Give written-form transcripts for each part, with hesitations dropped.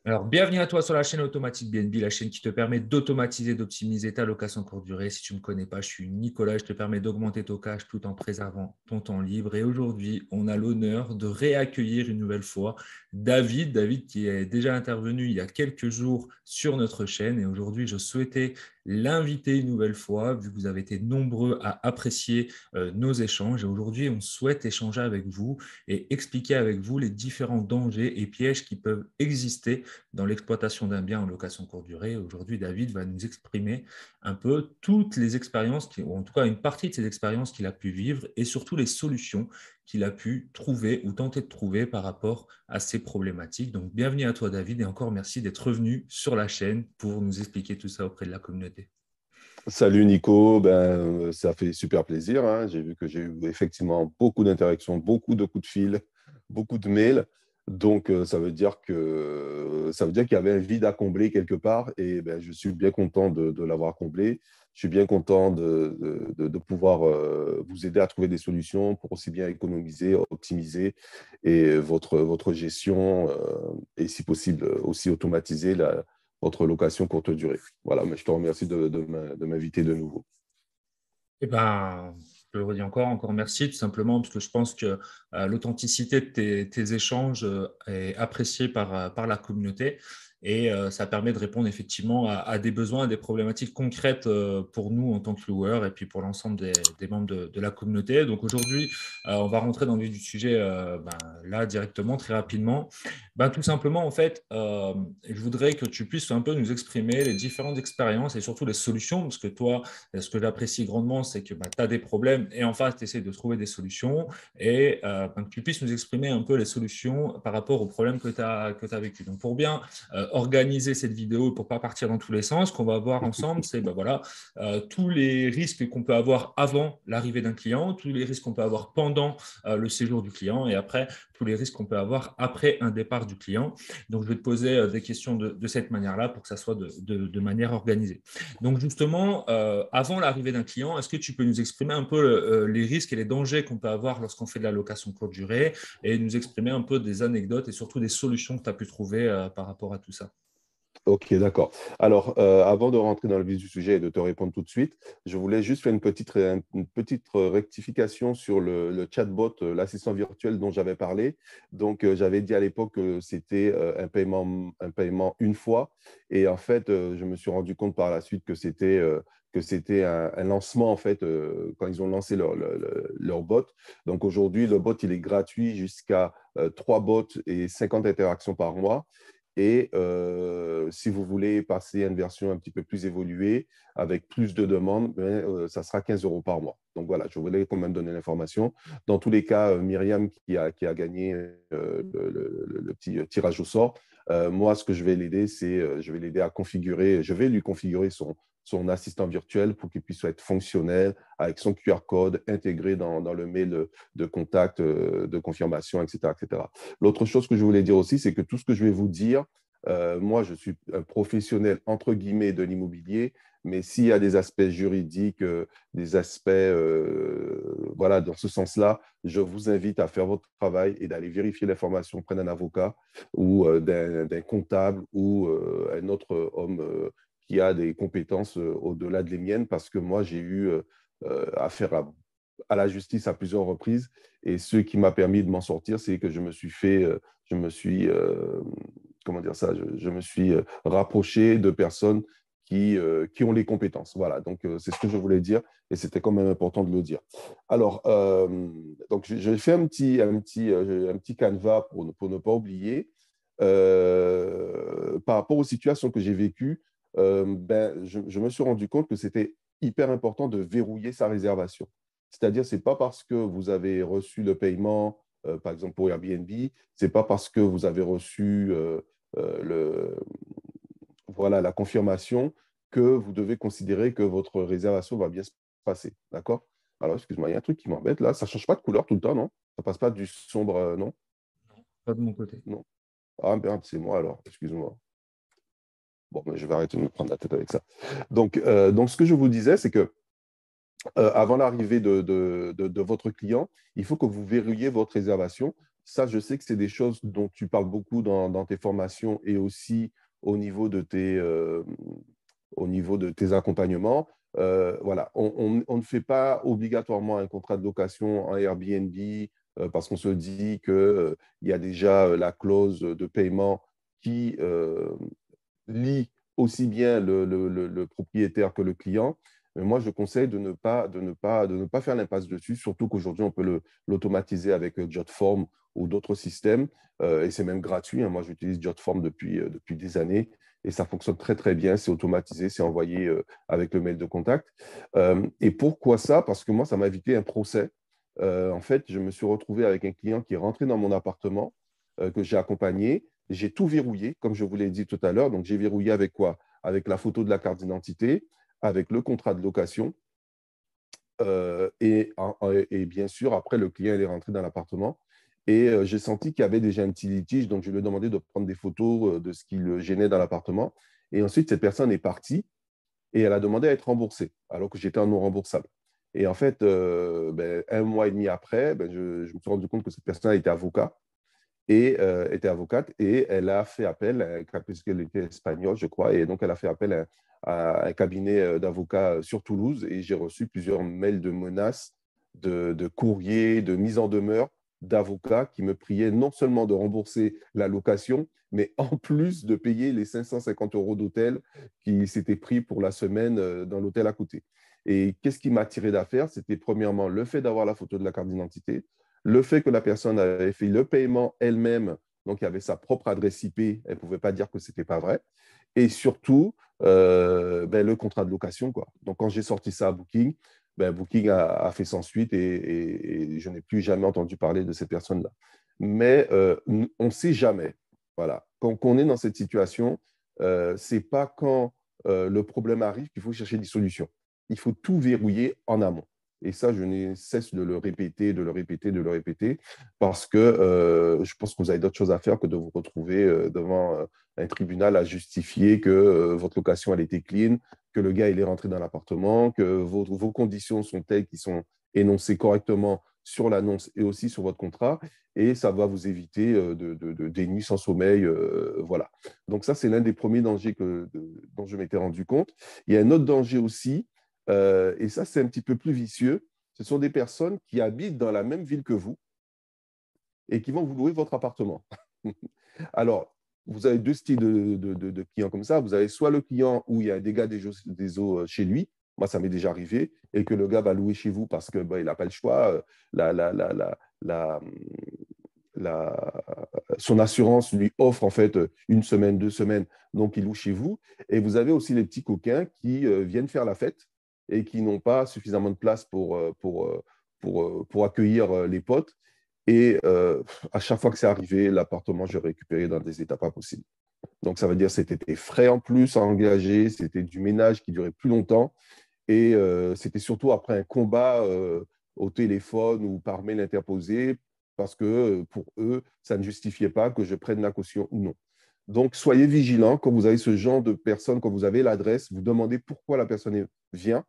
Alors, bienvenue à toi sur la chaîne Automatique BNB, la chaîne qui te permet d'automatiser, d'optimiser ta location courte durée. Si tu ne me connais pas, je suis Nicolas, je te permets d'augmenter ton cash tout en préservant ton temps libre. Et aujourd'hui, on a l'honneur de réaccueillir une nouvelle fois David. David qui est déjà intervenu il y a quelques jours sur notre chaîne. Et aujourd'hui, je souhaitais l'inviter une nouvelle fois, vu que vous avez été nombreux à apprécier nos échanges. Et aujourd'hui, on souhaite échanger avec vous et expliquer avec vous les différents dangers et pièges qui peuvent exister dans l'exploitation d'un bien en location courte durée. Aujourd'hui, David va nous exprimer un peu toutes les expériences, ou en tout cas une partie de ces expériences qu'il a pu vivre et surtout les solutions qu'il a pu trouver ou tenter de trouver par rapport à ces problématiques. Donc, bienvenue à toi, David, et encore merci d'être revenu sur la chaîne pour nous expliquer tout ça auprès de la communauté. Salut Nico, ça fait super plaisir, hein. J'ai vu que j'ai eu effectivement beaucoup d'interactions, beaucoup de coups de fil, beaucoup de mails. Donc, ça veut dire qu'il y avait un vide à combler quelque part et je suis bien content de l'avoir comblé. Je suis bien content de pouvoir vous aider à trouver des solutions pour aussi bien économiser, optimiser et votre gestion et si possible aussi automatiser votre location courte durée. Voilà, mais je te remercie de m'inviter de nouveau. Eh ben, je te le redis encore merci, tout simplement parce que je pense que l'authenticité de tes échanges est appréciée par la communauté et ça permet de répondre effectivement à des besoins, à des problématiques concrètes pour nous en tant que loueurs et puis pour l'ensemble des membres de la communauté. Donc aujourd'hui, on va rentrer dans le vif du sujet là directement, très rapidement. Tout simplement, en fait, je voudrais que tu puisses un peu nous exprimer les différentes expériences et surtout les solutions, parce que toi, et ce que j'apprécie grandement, c'est que tu as des problèmes et en face, tu essaies de trouver des solutions et que tu puisses nous exprimer un peu les solutions par rapport aux problèmes que tu as vécu. Donc, pour bien organiser cette vidéo, pour ne pas partir dans tous les sens, ce qu'on va voir ensemble, c'est tous les risques qu'on peut avoir avant l'arrivée d'un client, tous les risques qu'on peut avoir pendant le séjour du client et après, tous les risques qu'on peut avoir après un départ du client. Donc, je vais te poser des questions de cette manière-là pour que ça soit de manière organisée. Donc justement, avant l'arrivée d'un client, est-ce que tu peux nous exprimer un peu les risques et les dangers qu'on peut avoir lorsqu'on fait de la location courte durée et nous exprimer un peu des anecdotes et surtout des solutions que tu as pu trouver par rapport à tout ça? Ok, d'accord. Alors, avant de rentrer dans le vif du sujet et de te répondre tout de suite, je voulais juste faire une petite rectification sur le chatbot, l'assistant virtuel dont j'avais parlé. Donc, j'avais dit à l'époque que c'était un paiement une fois. Et en fait, je me suis rendu compte par la suite que c'était un lancement, en fait, quand ils ont lancé leur bot. Donc, aujourd'hui, le bot, il est gratuit jusqu'à 3 bots et 50 interactions par mois. Et si vous voulez passer à une version un petit peu plus évoluée, avec plus de demandes, ça sera 15 euros par mois. Donc voilà, je voulais quand même donner l'information. Dans tous les cas, Myriam qui a gagné le petit tirage au sort, moi, ce que je vais l'aider, c'est je vais l'aider à configurer, je vais lui configurer son assistant virtuel pour qu'il puisse être fonctionnel avec son QR code intégré dans le mail de contact, de confirmation, etc., etc. L'autre chose que je voulais dire aussi, c'est que tout ce que je vais vous dire, moi, je suis un professionnel, entre guillemets, de l'immobilier, mais s'il y a des aspects juridiques, des aspects, voilà, dans ce sens-là, je vous invite à faire votre travail et d'aller vérifier l'information auprès d'un avocat ou d'un comptable ou un autre homme qui a des compétences au-delà de les miennes, parce que moi, j'ai eu affaire à la justice à plusieurs reprises. Et ce qui m'a permis de m'en sortir, c'est que je me suis, comment dire ça, je me suis rapproché de personnes qui ont les compétences. Voilà, donc c'est ce que je voulais dire et c'était quand même important de le dire. Alors, donc j'ai fait un petit canevas pour ne pas oublier. Par rapport aux situations que j'ai vécues, je me suis rendu compte que c'était hyper important de verrouiller sa réservation. C'est-à-dire, ce n'est pas parce que vous avez reçu le paiement, par exemple pour Airbnb, ce n'est pas parce que vous avez reçu le, voilà, la confirmation que vous devez considérer que votre réservation va bien se passer. D'accord? Alors, excuse-moi, il y a un truc qui m'embête là. Ça ne change pas de couleur tout le temps, non? Ça ne passe pas du sombre, non? Pas de mon côté. Non. Ah, merde, c'est moi alors. Excuse-moi. Bon, mais je vais arrêter de me prendre la tête avec ça. Donc ce que je vous disais, c'est que avant l'arrivée de votre client, il faut que vous verrouillez votre réservation. Ça, je sais que c'est des choses dont tu parles beaucoup dans tes formations et aussi au niveau de tes accompagnements. Voilà, on ne fait pas obligatoirement un contrat de location en Airbnb parce qu'on se dit qu'il y a déjà la clause de paiement qui lie aussi bien le propriétaire que le client. Mais moi, je conseille de ne pas faire l'impasse dessus, surtout qu'aujourd'hui, on peut l'automatiser avec Jotform ou d'autres systèmes. Et c'est même gratuit, hein. Moi, j'utilise Jotform depuis des années et ça fonctionne très, très bien. C'est automatisé, c'est envoyé avec le mail de contact. Et pourquoi ça? Parce que moi, ça m'a évité un procès. En fait, je me suis retrouvé avec un client qui est rentré dans mon appartement que j'ai accompagné. J'ai tout verrouillé, comme je vous l'ai dit tout à l'heure. Donc, j'ai verrouillé avec quoi? Avec la photo de la carte d'identité, avec le contrat de location. Et bien sûr, après, le client il est rentré dans l'appartement. Et j'ai senti qu'il y avait déjà un petit litige. Donc, je lui ai demandé de prendre des photos de ce qui le gênait dans l'appartement. Et ensuite, cette personne est partie et elle a demandé à être remboursée, alors que j'étais en non remboursable. Et en fait, un mois et demi après, je me suis rendu compte que cette personne était avocat et était avocate et elle a fait appel, puisqu'elle était espagnole, je crois, et donc elle a fait appel à un cabinet d'avocats sur Toulouse et j'ai reçu plusieurs mails de menaces, de courriers, de mise en demeure d'avocats qui me priaient non seulement de rembourser la location, mais en plus de payer les 550 euros d'hôtel qui s'étaient pris pour la semaine dans l'hôtel à côté. Et qu'est-ce qui m'a tiré d'affaire? C'était premièrement le fait d'avoir la photo de la carte d'identité, le fait que la personne avait fait le paiement elle-même, donc il y avait sa propre adresse IP, elle ne pouvait pas dire que ce n'était pas vrai. Et surtout, le contrat de location, quoi. Donc, quand j'ai sorti ça à Booking, Booking a fait sans suite et je n'ai plus jamais entendu parler de cette personne-là. Mais on ne sait jamais. Voilà. Quand on est dans cette situation, ce n'est pas quand le problème arrive qu'il faut chercher des solutions. Il faut tout verrouiller en amont. Et ça, je n'ai cesse de le répéter, de le répéter, de le répéter, parce que je pense que vous avez d'autres choses à faire que de vous retrouver devant un tribunal à justifier que votre location, elle était clean, que le gars, il est rentré dans l'appartement, que vos conditions sont telles qui sont énoncées correctement sur l'annonce et aussi sur votre contrat, et ça va vous éviter des nuits sans sommeil. Voilà. Donc ça, c'est l'un des premiers dangers dont je m'étais rendu compte. Il y a un autre danger aussi, et ça, c'est un petit peu plus vicieux. Ce sont des personnes qui habitent dans la même ville que vous et qui vont vous louer votre appartement. Alors, vous avez deux styles de clients comme ça. Vous avez soit le client où il y a un dégât des eaux chez lui. Moi, ça m'est déjà arrivé. Et que le gars va louer chez vous parce qu'il n'a pas le choix. La, la, la, la, la, la, son assurance lui offre en fait une semaine, 2 semaines. Donc, il loue chez vous. Et vous avez aussi les petits coquins qui viennent faire la fête et qui n'ont pas suffisamment de place pour accueillir les potes. Et à chaque fois que c'est arrivé, l'appartement, je l'ai récupéré dans des états pas possibles. Donc, ça veut dire que c'était des frais en plus à engager, c'était du ménage qui durait plus longtemps. Et c'était surtout après un combat au téléphone ou par mail interposé, parce que pour eux, ça ne justifiait pas que je prenne la caution ou non. Donc, soyez vigilants quand vous avez ce genre de personne, quand vous avez l'adresse, vous demandez pourquoi la personne vient.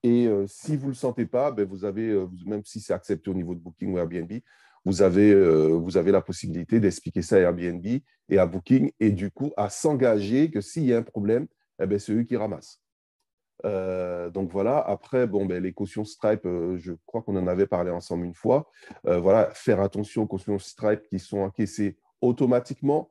Et si vous ne le sentez pas, vous avez, même si c'est accepté au niveau de Booking ou Airbnb, vous avez la possibilité d'expliquer ça à Airbnb et à Booking, et du coup, à s'engager que s'il y a un problème, c'est eux qui ramassent. Donc voilà, après, les cautions Stripe, je crois qu'on en avait parlé ensemble une fois. Voilà, faire attention aux cautions Stripe qui sont encaissées automatiquement.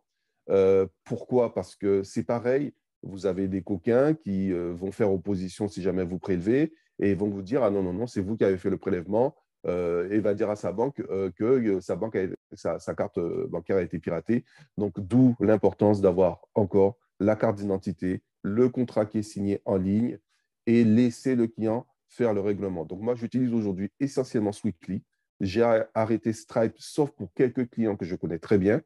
Pourquoi? Parce que c'est pareil, vous avez des coquins qui vont faire opposition si jamais vous prélevez et ils vont vous dire, ah non, non, non, c'est vous qui avez fait le prélèvement, et va dire à sa banque que sa carte bancaire a été piratée. Donc, d'où l'importance d'avoir encore la carte d'identité, le contrat qui est signé en ligne et laisser le client faire le règlement. Donc, moi, j'utilise aujourd'hui essentiellement Sweetly. J'ai arrêté Stripe, sauf pour quelques clients que je connais très bien,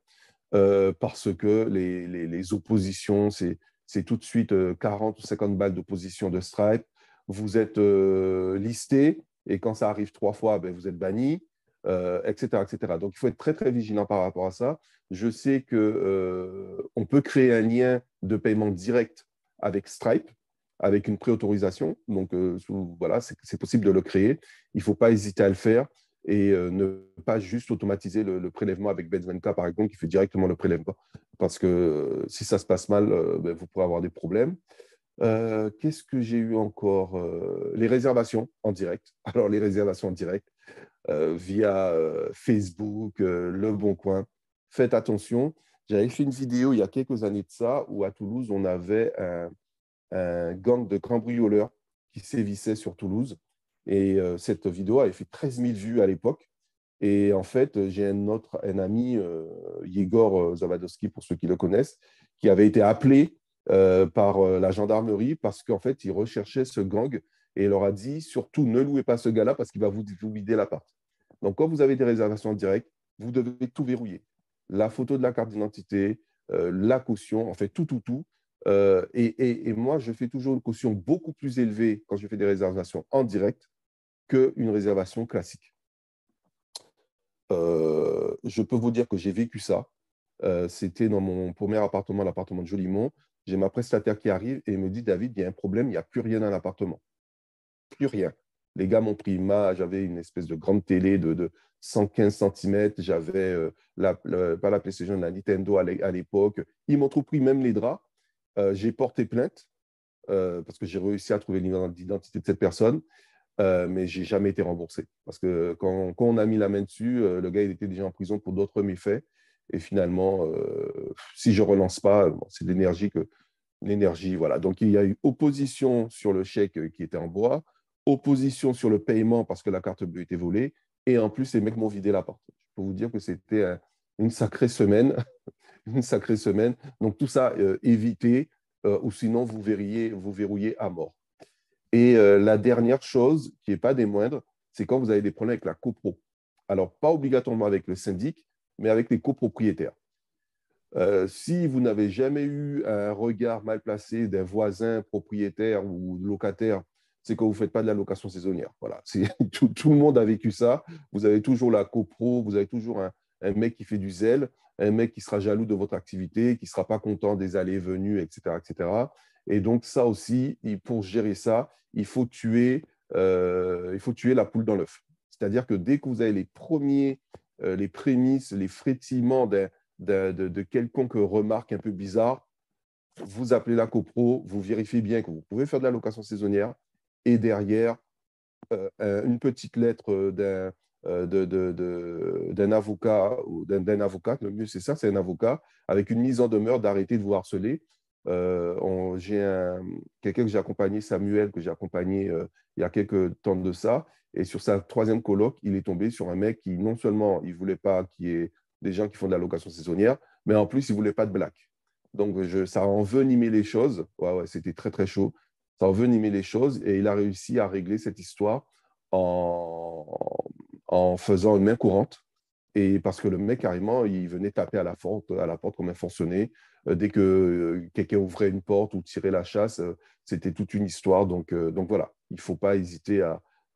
parce que les oppositions, c'est tout de suite 40 ou 50 balles d'opposition de Stripe. Vous êtes listé, et quand ça arrive 3 fois, vous êtes banni, etc., etc. Donc, il faut être très, très vigilant par rapport à ça. Je sais qu'on peut créer un lien de paiement direct avec Stripe, avec une préautorisation. Donc, voilà, c'est possible de le créer. Il ne faut pas hésiter à le faire. et ne pas juste automatiser le prélèvement avec Bet24, par exemple, qui fait directement le prélèvement. Parce que si ça se passe mal, ben, vous pourrez avoir des problèmes. Qu'est-ce que j'ai eu encore? Les réservations en direct. Alors, les réservations en direct via Facebook, Le Bon Coin. Faites attention. J'avais fait une vidéo il y a quelques années de ça où à Toulouse, on avait un gang de cambrioleurs qui sévissait sur Toulouse. Et cette vidéo avait fait 13 000 vues à l'époque. Et en fait, j'ai un ami, Yegor Zavadovski, pour ceux qui le connaissent, qui avait été appelé par la gendarmerie parce qu'en fait, il recherchait ce gang et il leur a dit surtout ne louez pas ce gars-là parce qu'il va vous vider l'appart. Donc, quand vous avez des réservations en direct, vous devez tout verrouiller. La photo de la carte d'identité, la caution, en fait, tout. Et moi, je fais toujours une caution beaucoup plus élevée quand je fais des réservations en direct qu'une réservation classique. Je peux vous dire que j'ai vécu ça. C'était dans mon premier appartement, l'appartement de Jolimont. J'ai ma prestataire qui arrive et me dit, David, il y a un problème, il n'y a plus rien dans l'appartement. Plus rien. Les gars m'ont pris j'avais une espèce de grande télé de 115 cm, j'avais pas la PlayStation, la Nintendo à l'époque. Ils m'ont tout pris, même les draps. J'ai porté plainte parce que j'ai réussi à trouver l'identité de cette personne, mais je n'ai jamais été remboursé. Parce que quand on a mis la main dessus, le gars il était déjà en prison pour d'autres méfaits. Et finalement, si je ne relance pas, bon, c'est l'énergie, voilà. Donc, il y a eu opposition sur le chèque qui était en bois, opposition sur le paiement parce que la carte bleue était volée, et en plus, les mecs m'ont vidé la porte. Je peux vous dire que c'était une sacrée semaine, une sacrée semaine. Donc, tout ça, évitez, ou sinon, vous verrouillez à mort. Et la dernière chose, qui n'est pas des moindres, c'est quand vous avez des problèmes avec la copro. Alors, pas obligatoirement avec le syndic, mais avec les copropriétaires. Si vous n'avez jamais eu un regard mal placé d'un voisin propriétaire ou locataire, c'est que vous ne faites pas de la location saisonnière. Voilà. Tout le monde a vécu ça. Vous avez toujours la copro, vous avez toujours un mec qui fait du zèle, un mec qui sera jaloux de votre activité, qui ne sera pas content des allées et venues, etc., etc. Et donc, ça aussi, pour gérer ça, il faut tuer la poule dans l'œuf. C'est-à-dire que dès que vous avez les prémices, les frétillements de quelconque remarque un peu bizarre, vous appelez la copro, vous vérifiez bien que vous pouvez faire de la location saisonnière et derrière, une petite lettre d'un avocat ou d'un avocate, le mieux c'est ça, c'est un avocat, avec une mise en demeure d'arrêter de vous harceler. J'ai quelqu'un que j'ai accompagné, Samuel, que j'ai accompagné il y a quelques temps de ça, et sur sa troisième coloc, il est tombé sur un mec qui, non seulement il ne voulait pas qu'il y ait des gens qui font de la location saisonnière, mais en plus, il ne voulait pas de black. Donc, ça a envenimé les choses. Ouais, c'était très, très chaud. Ça a envenimé les choses et il a réussi à régler cette histoire en, en faisant une main courante. Et parce que le mec, carrément, il venait taper à la porte comme un forcené. Dès que quelqu'un ouvrait une porte ou tirait la chasse, c'était toute une histoire. Donc voilà, il ne faut pas hésiter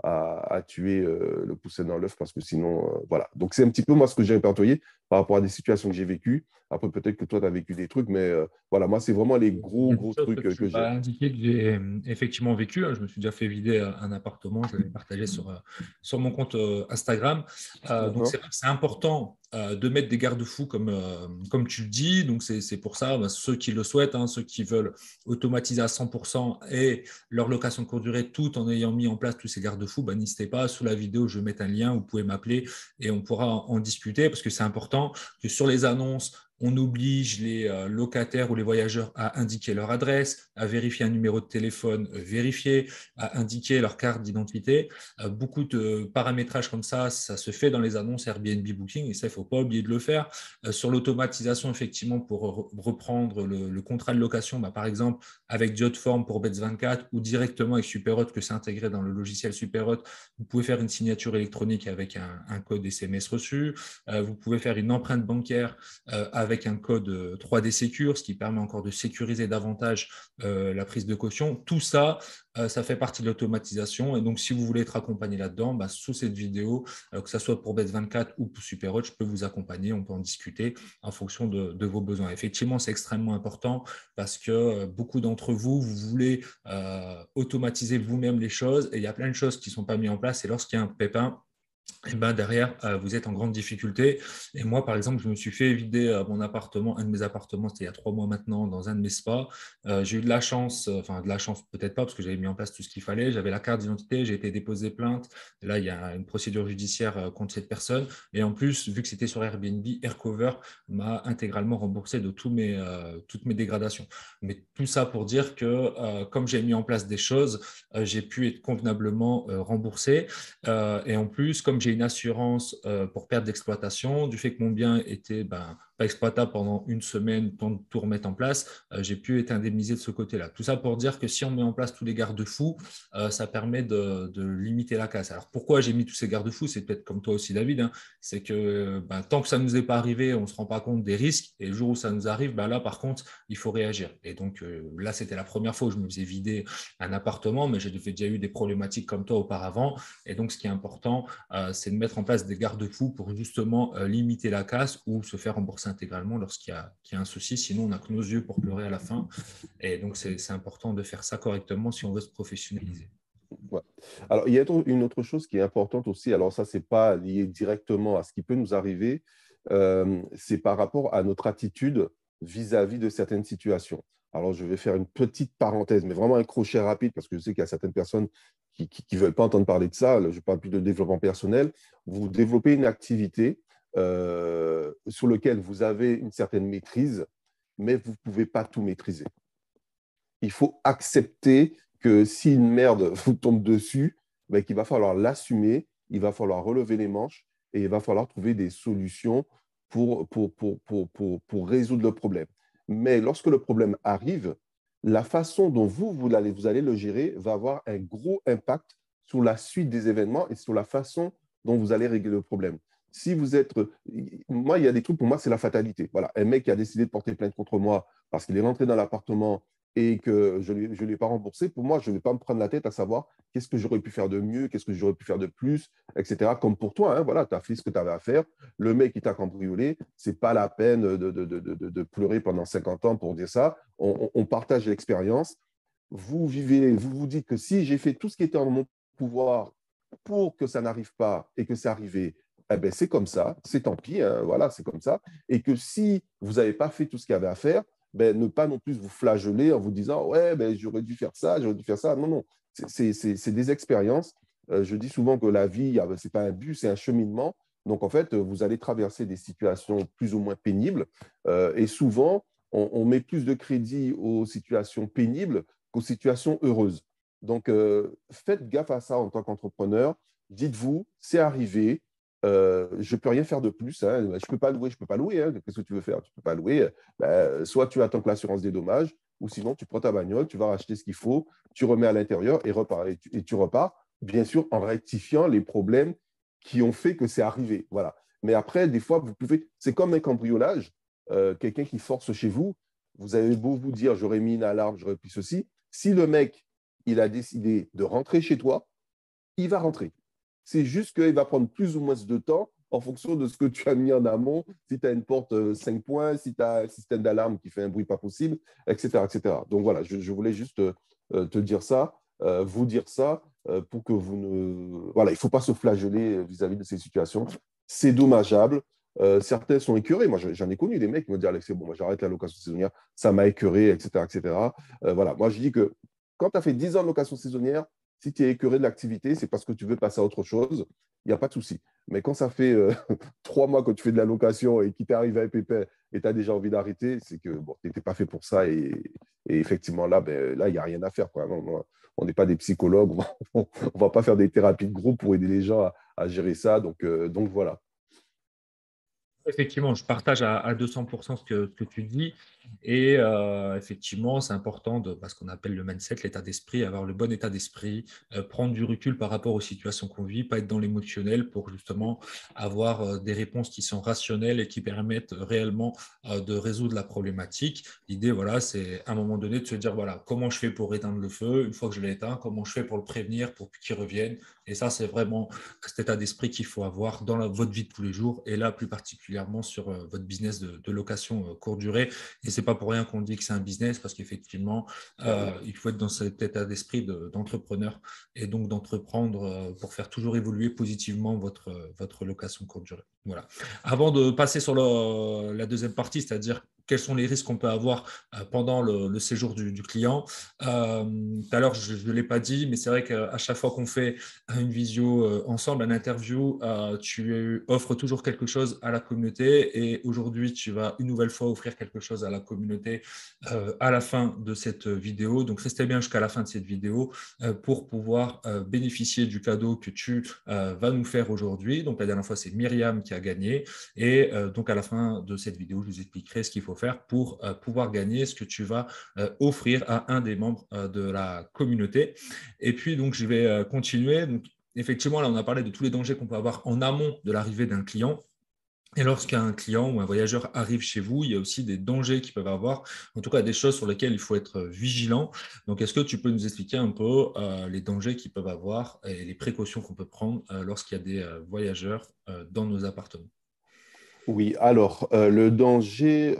à tuer le poussin dans l'œuf parce que sinon, voilà. Donc c'est un petit peu moi ce que j'ai répertorié par rapport à des situations que j'ai vécues. Après, peut-être que toi, tu as vécu des trucs, mais voilà, moi, c'est vraiment les Il y gros, a des gros choses que trucs tu que j'ai. as indiqué que j'ai effectivement vécu, hein. Je me suis déjà fait vider un appartement, je l'avais partagé sur mon compte Instagram. Donc, Uh-huh. c'est vrai que c'est important de mettre des garde-fous comme tu le dis. Donc, c'est pour ça, bah, ceux qui le souhaitent, hein, ceux qui veulent automatiser à 100% et leur location courte durée tout en ayant mis en place tous ces garde-fous, bah, n'hésitez pas. Sous la vidéo, je vais mettre un lien, vous pouvez m'appeler et on pourra en discuter parce que c'est important que sur les annonces, on oblige les locataires ou les voyageurs à indiquer leur adresse, à vérifier un numéro de téléphone vérifié, à indiquer leur carte d'identité. Beaucoup de paramétrages comme ça se fait dans les annonces Airbnb Booking et ça, il ne faut pas oublier de le faire. Sur l'automatisation, effectivement, pour reprendre le contrat de location, bah, par exemple, avec Jotform pour Bets24 ou directement avec Superhot, que c'est intégré dans le logiciel Superhot, vous pouvez faire une signature électronique avec un code SMS reçu. Vous pouvez faire une empreinte bancaire avec un code 3D Secure, ce qui permet encore de sécuriser davantage la prise de caution. Tout ça, ça fait partie de l'automatisation. Et donc, si vous voulez être accompagné là-dedans, bah, sous cette vidéo, que ce soit pour Bet24 ou pour Superhot, je peux vous accompagner. On peut en discuter en fonction de vos besoins. Effectivement, c'est extrêmement important parce que beaucoup d'entre vous, vous voulez automatiser vous-même les choses et il y a plein de choses qui ne sont pas mises en place. Et lorsqu'il y a un pépin, et ben derrière, vous êtes en grande difficulté. Et moi, par exemple, je me suis fait vider mon appartement, un de mes appartements, c'était il y a 3 mois maintenant, dans un de mes spas. J'ai eu de la chance, enfin de la chance peut-être pas, parce que j'avais mis en place tout ce qu'il fallait. J'avais la carte d'identité, j'ai été déposer plainte. Et là, il y a une procédure judiciaire contre cette personne. Et en plus, vu que c'était sur Airbnb, Aircover m'a intégralement remboursé de toutes mes dégradations. Mais tout ça pour dire que comme j'ai mis en place des choses, j'ai pu être convenablement remboursé. Et en plus, comme j'ai une assurance pour perte d'exploitation, du fait que mon bien était pas exploitable pendant une semaine, temps de tout remettre en place, j'ai pu être indemnisé de ce côté-là. Tout ça pour dire que si on met en place tous les garde-fous, ça permet de limiter la casse. Alors pourquoi j'ai mis tous ces garde-fous? C'est peut-être comme toi aussi, David, hein, c'est que tant que ça ne nous est pas arrivé, on ne se rend pas compte des risques. Et le jour où ça nous arrive, là, par contre, il faut réagir. Et donc là, c'était la première fois où je me faisais vider un appartement, mais j'ai déjà eu des problématiques comme toi auparavant. Et donc, ce qui est important, c'est de mettre en place des garde-fous pour justement limiter la casse ou se faire rembourser intégralement lorsqu'il y a un souci. Sinon, on n'a que nos yeux pour pleurer à la fin. Et donc, c'est important de faire ça correctement si on veut se professionnaliser. Ouais. Alors, il y a une autre chose qui est importante aussi. Alors, ça, ce n'est pas lié directement à ce qui peut nous arriver. C'est par rapport à notre attitude vis-à-vis de certaines situations. Alors, je vais faire une petite parenthèse, mais vraiment un crochet rapide, parce que je sais qu'il y a certaines personnes qui ne veulent pas entendre parler de ça. Je parle plus de développement personnel. Vous développez une activité sur laquelle vous avez une certaine maîtrise, mais vous ne pouvez pas tout maîtriser. Il faut accepter que si une merde vous tombe dessus, ben, qu'il va falloir l'assumer, il va falloir relever les manches et il va falloir trouver des solutions pour résoudre le problème. Mais lorsque le problème arrive, la façon dont vous allez le gérer va avoir un gros impact sur la suite des événements et sur la façon dont vous allez régler le problème. Si vous êtes. Moi, il y a des trucs, pour moi, c'est la fatalité. Voilà, un mec qui a décidé de porter plainte contre moi parce qu'il est rentré dans l'appartement et que je ne l'ai pas remboursé, pour moi, je ne vais pas me prendre la tête à savoir qu'est-ce que j'aurais pu faire de mieux, qu'est-ce que j'aurais pu faire de plus, etc. Comme pour toi, hein, voilà, tu as fait ce que tu avais à faire. Le mec qui t'a cambriolé, ce n'est pas la peine de pleurer pendant 50 ans pour dire ça. On partage l'expérience. Vous vivez, vous vous dites que si j'ai fait tout ce qui était en mon pouvoir pour que ça n'arrive pas et que c'est arrivé, eh ben, c'est comme ça, c'est tant pis, hein, voilà, c'est comme ça. Et que si vous n'avez pas fait tout ce qu'il y avait à faire, ben, ne pas non plus vous flageller en vous disant ouais, ben, j'aurais dû faire ça, j'aurais dû faire ça. Non, non, c'est des expériences. Je dis souvent que la vie, ce n'est pas un but, c'est un cheminement. Donc, en fait, vous allez traverser des situations plus ou moins pénibles. Et souvent, on met plus de crédit aux situations pénibles qu'aux situations heureuses. Donc, faites gaffe à ça en tant qu'entrepreneur. Dites-vous, c'est arrivé, je ne peux rien faire de plus. Hein. Je ne peux pas louer, je ne peux pas louer. Hein. Qu'est-ce que tu veux faire? Tu ne peux pas louer. Soit tu attends que l'assurance des dommages, ou sinon tu prends ta bagnole, tu vas racheter ce qu'il faut, tu remets à l'intérieur et tu repars, bien sûr, en rectifiant les problèmes qui ont fait que c'est arrivé. Voilà. Mais après, des fois, vous pouvez. C'est comme un cambriolage. Quelqu'un qui force chez vous, vous avez beau vous dire j'aurais mis une alarme, j'aurais pu ceci. Si le mec, il a décidé de rentrer chez toi, il va rentrer. C'est juste qu'il va prendre plus ou moins de temps en fonction de ce que tu as mis en amont. Si tu as une porte 5 points, si tu as un système d'alarme qui fait un bruit pas possible, etc. etc. Donc voilà, je voulais juste te dire ça, vous dire ça, pour que vous ne. Voilà, il ne faut pas se flageller vis-à-vis de ces situations. C'est dommageable. Certains sont écœurés. Moi, j'en ai connu des mecs qui me disent Alex, c'est bon, moi, j'arrête la location saisonnière, ça m'a écœuré, etc. etc. Voilà, moi, je dis que quand tu as fait 10 ans de location saisonnière, si tu es écœuré de l'activité, c'est parce que tu veux passer à autre chose. Il n'y a pas de souci. Mais quand ça fait 3 mois que tu fais de la location et qu'il t'est arrivé un pépin et tu as déjà envie d'arrêter, c'est que bon, tu n'étais pas fait pour ça. Et effectivement, là, il n'y a rien à faire. Quoi. Non, on n'est pas des psychologues. On ne va pas faire des thérapies de groupe pour aider les gens à gérer ça. Donc voilà. Effectivement, je partage à 200% ce que tu dis. Et effectivement, c'est important de ce qu'on appelle le mindset, l'état d'esprit, avoir le bon état d'esprit, prendre du recul par rapport aux situations qu'on vit, pas être dans l'émotionnel pour justement avoir des réponses qui sont rationnelles et qui permettent réellement de résoudre la problématique. L'idée, voilà, c'est à un moment donné de se dire, voilà, comment je fais pour éteindre le feu une fois que je l'ai éteint, comment je fais pour le prévenir, pour qu'il revienne. Et ça, c'est vraiment cet état d'esprit qu'il faut avoir dans votre vie de tous les jours et là, plus particulièrement particulièrement sur votre business de location courte durée. Et ce n'est pas pour rien qu'on dit que c'est un business, parce qu'effectivement, il faut être dans cet état d'esprit d'entrepreneur et donc d'entreprendre pour faire toujours évoluer positivement votre location courte durée. Voilà. Avant de passer sur la deuxième partie, c'est-à-dire quels sont les risques qu'on peut avoir pendant le séjour du client. Tout à l'heure, je ne l'ai pas dit, mais c'est vrai qu'à chaque fois qu'on fait une visio ensemble, une interview, tu offres toujours quelque chose à la communauté, et aujourd'hui, tu vas une nouvelle fois offrir quelque chose à la communauté à la fin de cette vidéo. Donc, restez bien jusqu'à la fin de cette vidéo pour pouvoir bénéficier du cadeau que tu vas nous faire aujourd'hui. Donc, la dernière fois, c'est Myriam qui a gagné, et donc à la fin de cette vidéo, je vous expliquerai ce qu'il faut faire pour pouvoir gagner ce que tu vas offrir à un des membres de la communauté. Et puis, donc, je vais continuer. Donc, effectivement, là, on a parlé de tous les dangers qu'on peut avoir en amont de l'arrivée d'un client. Et lorsqu'un client ou un voyageur arrive chez vous, il y a aussi des dangers qu'ils peuvent avoir, en tout cas des choses sur lesquelles il faut être vigilant. Donc, est-ce que tu peux nous expliquer un peu les dangers qu'ils peuvent avoir et les précautions qu'on peut prendre lorsqu'il y a des voyageurs dans nos appartements? Oui, alors, le danger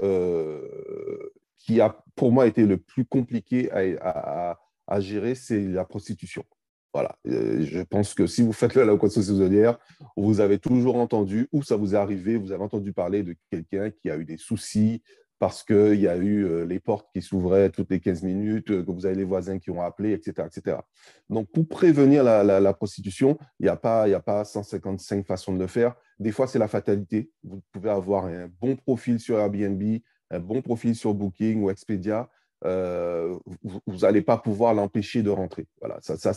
qui a pour moi été le plus compliqué à gérer, c'est la prostitution. Voilà. Je pense que si vous faites la location saisonnière, vous avez toujours entendu, ou ça vous est arrivé, vous avez entendu parler de quelqu'un qui a eu des soucis parce qu'il y a eu les portes qui s'ouvraient toutes les 15 minutes, que vous avez les voisins qui ont appelé, etc., etc. Donc, pour prévenir la prostitution, il y a pas 155 façons de le faire. Des fois, c'est la fatalité. Vous pouvez avoir un bon profil sur Airbnb, un bon profil sur Booking ou Expedia. Vous n'allez pas pouvoir l'empêcher de rentrer. Voilà, ça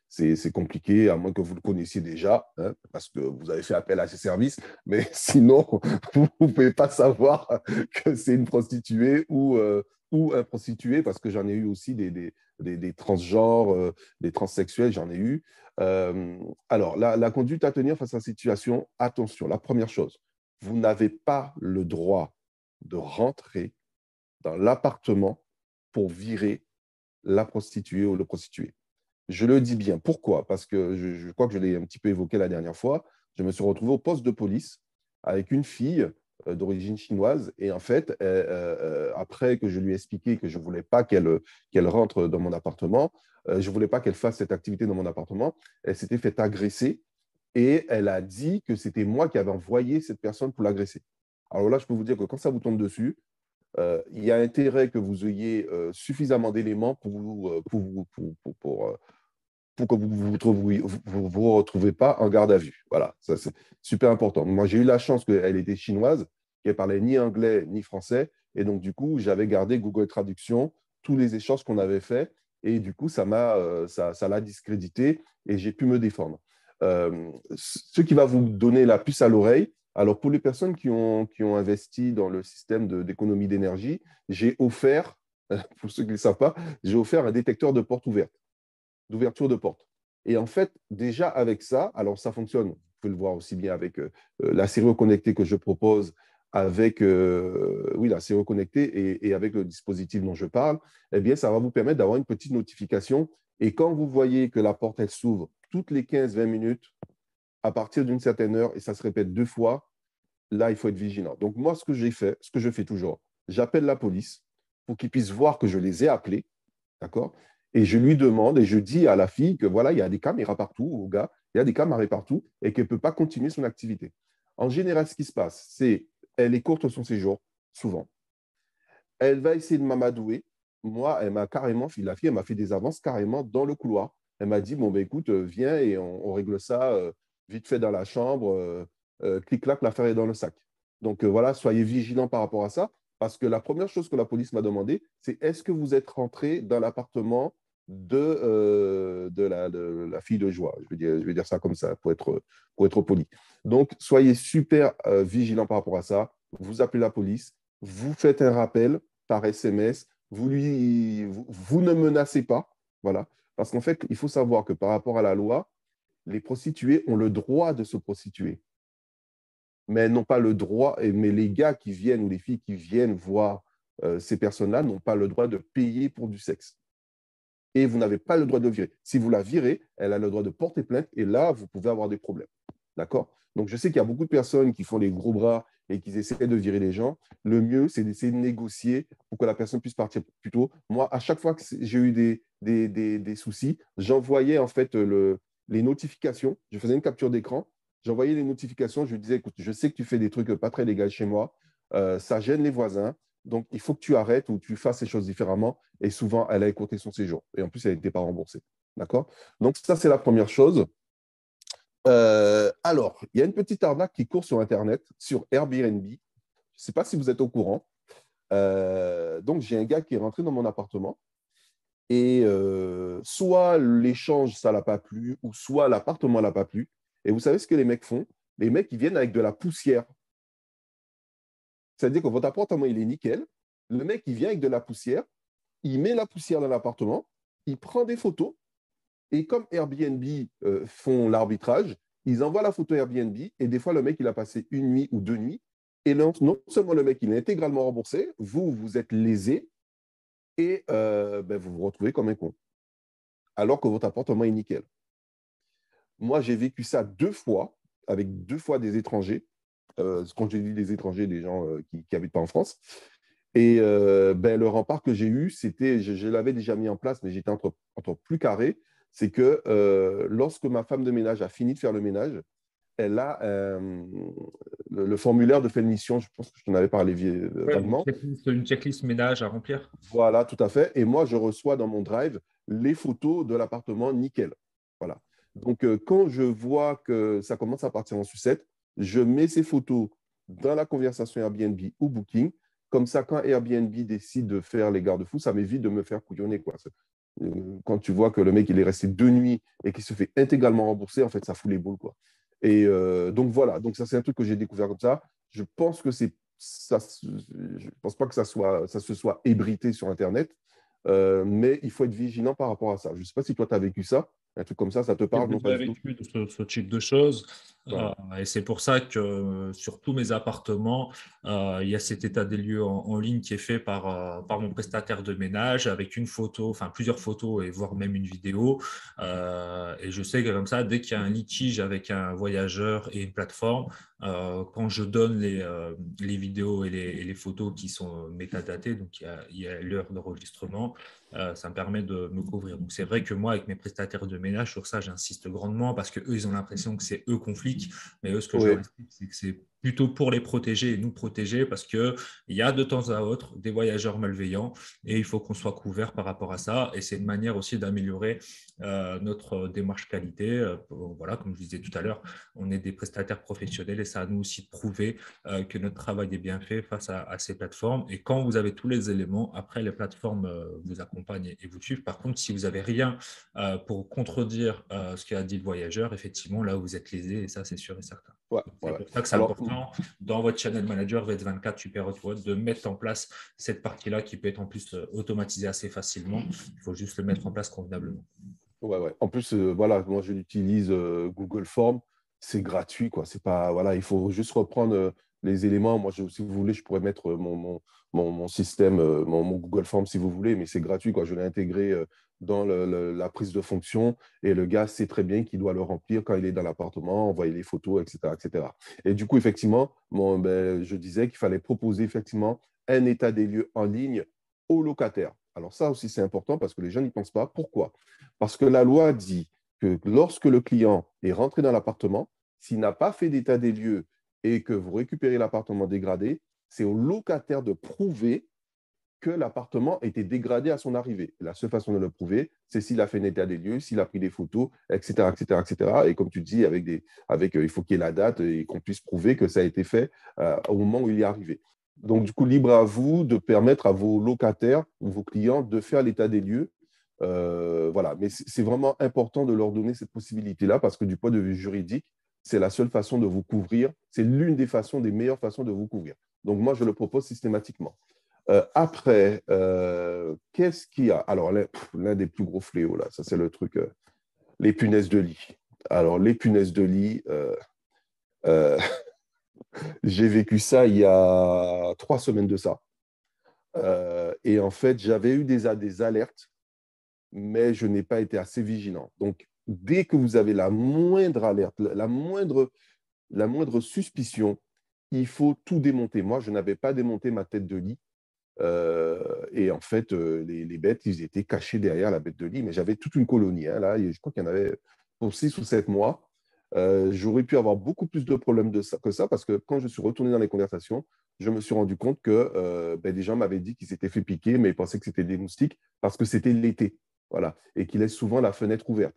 c'est compliqué, à moins que vous le connaissiez déjà, hein, parce que vous avez fait appel à ces services. Mais sinon, vous ne pouvez pas savoir que c'est une prostituée ou un prostitué, parce que j'en ai eu aussi des transgenres, des transsexuels, j'en ai eu. Alors, la conduite à tenir face à cette situation, attention, la première chose, vous n'avez pas le droit de rentrer dans l'appartement pour virer la prostituée ou le prostitué. Je le dis bien. Pourquoi? Parce que je crois que je l'ai un petit peu évoqué la dernière fois. Je me suis retrouvé au poste de police avec une fille d'origine chinoise. Et en fait, après que je lui ai expliqué que je ne voulais pas qu'elle rentre dans mon appartement, je ne voulais pas qu'elle fasse cette activité dans mon appartement, elle s'était fait agresser et elle a dit que c'était moi qui avais envoyé cette personne pour l'agresser. Alors là, je peux vous dire que quand ça vous tombe dessus, il y a intérêt que vous ayez suffisamment d'éléments pour que vous ne vous retrouvez pas en garde à vue. Voilà, ça c'est super important. Moi, j'ai eu la chance qu'elle était chinoise, qu'elle parlait ni anglais ni français. Et donc, du coup, j'avais gardé Google Traduction, tous les échanges qu'on avait faits. Et du coup, ça l'a discrédité et j'ai pu me défendre. Ce qui va vous donner la puce à l'oreille, alors pour les personnes qui ont investi dans le système d'économie d'énergie, j'ai offert, pour ceux qui ne le savent pas, j'ai offert un détecteur de porte ouverte, d'ouverture de porte. Et en fait, déjà avec ça, alors ça fonctionne, vous pouvez le voir aussi bien avec la série connectée que je propose, avec oui, la série connectée et avec le dispositif dont je parle, eh bien, ça va vous permettre d'avoir une petite notification. Et quand vous voyez que la porte, elle s'ouvre toutes les 15-20 minutes, à partir d'une certaine heure, et ça se répète 2 fois, là, il faut être vigilant. Donc, moi, ce que j'ai fait, ce que je fais toujours, j'appelle la police pour qu'ils puissent voir que je les ai appelés, d'accord? Et je lui demande et je dis à la fille que voilà, il y a des caméras partout, au gars, il y a des caméras partout et qu'elle ne peut pas continuer son activité. En général, ce qui se passe, c'est elle écourte son séjour, souvent. Elle va essayer de m'amadouer. Moi, elle m'a carrément, la fille, elle m'a fait des avances carrément dans le couloir. Elle m'a dit, bon, ben, écoute, viens et on règle ça vite fait dans la chambre. Clic-clac, l'affaire est dans le sac. Donc voilà, soyez vigilants par rapport à ça. Parce que la première chose que la police m'a demandé, c'est est-ce que vous êtes rentré dans l'appartement de la fille de joie. Je vais dire ça comme ça pour être poli. Donc, soyez super vigilants par rapport à ça. Vous appelez la police, vous faites un rappel par SMS, vous ne menacez pas. Voilà. Parce qu'en fait, il faut savoir que par rapport à la loi, les prostituées ont le droit de se prostituer, mais elles n'ont pas le droit, mais les gars qui viennent ou les filles qui viennent voir ces personnes-là n'ont pas le droit de payer pour du sexe. Et vous n'avez pas le droit de le virer. Si vous la virez, elle a le droit de porter plainte et là, vous pouvez avoir des problèmes. D'accord? Donc, je sais qu'il y a beaucoup de personnes qui font les gros bras et qu'ils essaient de virer les gens, le mieux, c'est d'essayer de négocier pour que la personne puisse partir plus tôt. Moi, à chaque fois que j'ai eu des soucis, j'envoyais en fait les notifications. Je faisais une capture d'écran, j'envoyais les notifications, je lui disais, écoute, je sais que tu fais des trucs pas très légaux chez moi, ça gêne les voisins, donc il faut que tu arrêtes ou tu fasses les choses différemment. Et souvent, elle a écourté son séjour. Et en plus, elle n'était pas remboursée. D'accord? Donc, ça, c'est la première chose. Alors, il y a une petite arnaque qui court sur Internet, sur Airbnb. Je ne sais pas si vous êtes au courant. Donc, j'ai un gars qui est rentré dans mon appartement et soit l'échange, ça ne l'a pas plu, ou soit l'appartement ne l'a pas plu. Et vous savez ce que les mecs font? Les mecs, ils viennent avec de la poussière. C'est-à-dire que votre appartement, il est nickel. Le mec, il vient avec de la poussière, il met la poussière dans l'appartement, il prend des photos, et comme Airbnb font l'arbitrage, ils envoient la photo Airbnb, et des fois, le mec, il a passé une nuit ou 2 nuits, et non seulement le mec, il est intégralement remboursé, vous, vous êtes lésé, et vous vous retrouvez comme un con, alors que votre appartement est nickel. Moi, j'ai vécu ça 2 fois, avec 2 fois des étrangers. Quand j'ai dit des étrangers, des gens qui n'habitent pas en France. Et le rempart que j'ai eu, c'était, je l'avais déjà mis en place, mais j'étais encore plus carré. C'est que lorsque ma femme de ménage a fini de faire le ménage, elle a le formulaire de fin de mission, je pense que je t'en avais parlé Ouais, vaguement. une checklist ménage à remplir. Voilà, tout à fait. Et moi, je reçois dans mon drive les photos de l'appartement nickel. Voilà. Donc, quand je vois que ça commence à partir en sucette, je mets ces photos dans la conversation Airbnb ou Booking. Comme ça, quand Airbnb décide de faire les garde-fous, ça m'évite de me faire couillonner, quoi. Quand tu vois que le mec, il est resté 2 nuits et qu'il se fait intégralement rembourser, en fait, ça fout les boules, quoi. Et donc, voilà. Donc, ça, c'est un truc que j'ai découvert comme ça. Je pense que c'est ça, je ne pense pas que ça se soit ébruité sur Internet, mais il faut être vigilant par rapport à ça. Je ne sais pas si toi, tu as vécu ça, un truc comme ça te J'ai parle? Non, pas déjà du tout. vécu de ce type de choses. Voilà. Et c'est pour ça que sur tous mes appartements, il y a cet état des lieux en ligne qui est fait par mon prestataire de ménage avec une photo, enfin plusieurs photos et voire même une vidéo. Et je sais que comme ça, dès qu'il y a un litige avec un voyageur et une plateforme, quand je donne les vidéos et les photos qui sont métadatées, donc il y a l'heure d'enregistrement, ça me permet de me couvrir. Donc, c'est vrai que moi, avec mes prestataires de ménage, sur ça, j'insiste grandement parce qu'eux, ils ont l'impression que c'est eux qu'on flique. Mais eux, ce que je leur Oui, explique, c'est que c'est plutôt pour les protéger et nous protéger parce qu'il y a de temps à autre des voyageurs malveillants et il faut qu'on soit couvert par rapport à ça. Et c'est une manière aussi d'améliorer notre démarche qualité. Voilà, comme je disais tout à l'heure, on est des prestataires professionnels et ça à nous aussi de prouver que notre travail est bien fait face à ces plateformes. Et quand vous avez tous les éléments, après, les plateformes vous accompagnent et vous suivent. Par contre, si vous n'avez rien pour contredire ce qu'a dit le voyageur, effectivement, là, vous êtes lésé et ça, c'est sûr et certain. ouais, C'est ouais. pour ça que c'est Alors, important dans votre channel manager VS24 Super Hotword de mettre en place cette partie-là qui peut être en plus automatisée assez facilement. Il faut juste le mettre en place convenablement. ouais, ouais. En plus, voilà, moi, je l'utilise Google Form. C'est gratuit, quoi. C'est pas, voilà, il faut juste reprendre les éléments. Moi, si vous voulez, je pourrais mettre mon système, mon Google Form, si vous voulez, mais c'est gratuit, quoi. Je l'ai intégré dans la prise de fonction et le gars sait très bien qu'il doit le remplir quand il est dans l'appartement, envoyer les photos, etc., etc. Et du coup, effectivement, je disais qu'il fallait proposer effectivement un état des lieux en ligne aux locataires. Alors ça aussi, c'est important parce que les gens n'y pensent pas. Pourquoi? Parce que la loi dit que lorsque le client est rentré dans l'appartement, s'il n'a pas fait d'état des lieux et que vous récupérez l'appartement dégradé, c'est au locataire de prouver que l'appartement était dégradé à son arrivée. La seule façon de le prouver, c'est s'il a fait un état des lieux, s'il a pris des photos, etc., etc., etc. Et comme tu dis, il faut qu'il y ait la date et qu'on puisse prouver que ça a été fait au moment où il est arrivé. Donc, du coup, libre à vous de permettre à vos locataires ou vos clients de faire l'état des lieux. Voilà, mais c'est vraiment important de leur donner cette possibilité-là parce que du point de vue juridique, c'est la seule façon de vous couvrir. C'est l'une des meilleures façons de vous couvrir. Donc, moi, je le propose systématiquement. Après, qu'est-ce qu'il y a? Alors, l'un des plus gros fléaux, là, ça c'est le truc, les punaises de lit. Alors, les punaises de lit, euh, j'ai vécu ça il y a 3 semaines de ça. Et en fait, j'avais eu des alertes, mais je n'ai pas été assez vigilant. Donc, dès que vous avez la moindre alerte, la moindre suspicion il faut tout démonter. Moi, je n'avais pas démonté ma tête de lit. Et en fait, les bêtes, ils étaient cachés derrière la bête de lit. Mais j'avais toute une colonie. Hein, là, et je crois qu'il y en avait pour 6 ou 7 mois. J'aurais pu avoir beaucoup plus de problèmes que ça parce que quand je suis retourné dans les conversations, je me suis rendu compte que des gens m'avaient dit qu'ils s'étaient fait piquer, mais ils pensaient que c'était des moustiques parce que c'était l'été. Voilà. Et qu'ils laissent souvent la fenêtre ouverte.